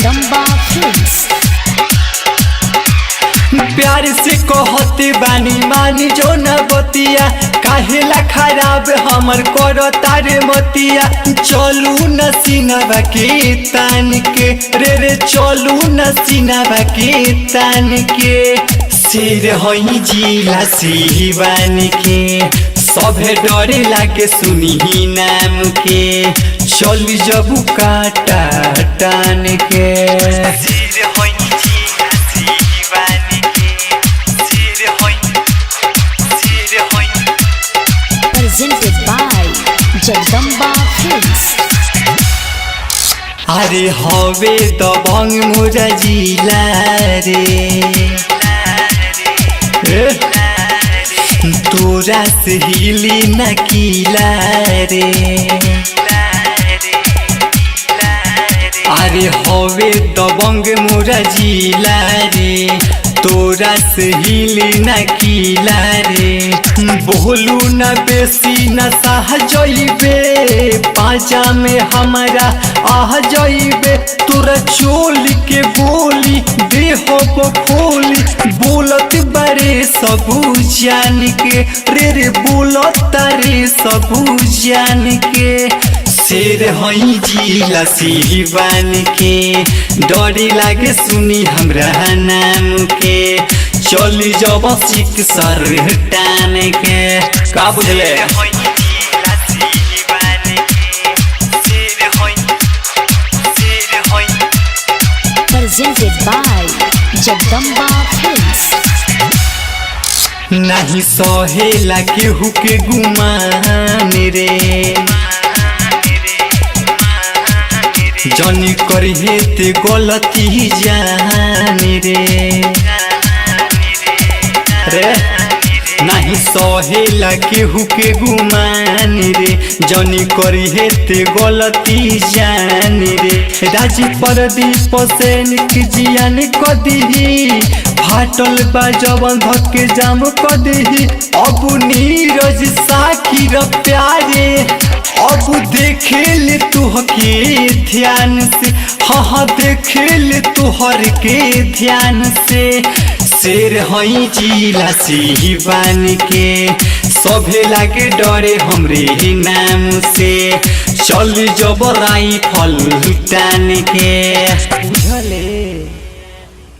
Jagdamba films. प्यार से कहते बानी मानी जो न बतिया, काहेला खराब हमर करो तारे मतिया। चलू न सीनाबा के तान के रे चलू न सीनाबा के तान के। शेर हई जिला सिवान के, सभे डरे लागे सुनी नाम के। चल जबू काटा टान के। Presented by Jagdamba films. अरे हवे दबंग मोरा जिला रे, तोरा से हिली न किला रे। अरे हवे दबंग मोरा जिला रे, तोरा से हिली न किला रे। बोलू न बेसी न सह जइबे, पाँचा में हमारा आह जइबे। तोरा चोल के बोली देहो खोली, बोलत बड़े सबू जान के रे बोलत रे सबू जान के। शेर हई जिला सिवान के, डरी लागे सुनी हमरा नाम के। चली जब सिक सर टान के। का बुझले? Presented by Jagdamba films. नहीं सहेला केहू के गुमान रे, जनी करिहे ते गलती जान रे नहीं सहेला केहू के गुमान रे, जनी करिहे ते गलती जान रे। राजी परदीप सेन की जियान कदी, फाटल बा जवन धक्के जाम कदी। अब नीरज साकिर प्यारे, अब देखेल तुहके ध्यान से। हाँ देखेल तुहर के ध्यान से। शेर हई जिला सिवान के, सभे लागे डरे हमरे नाम से। चल जब राइफल टान के।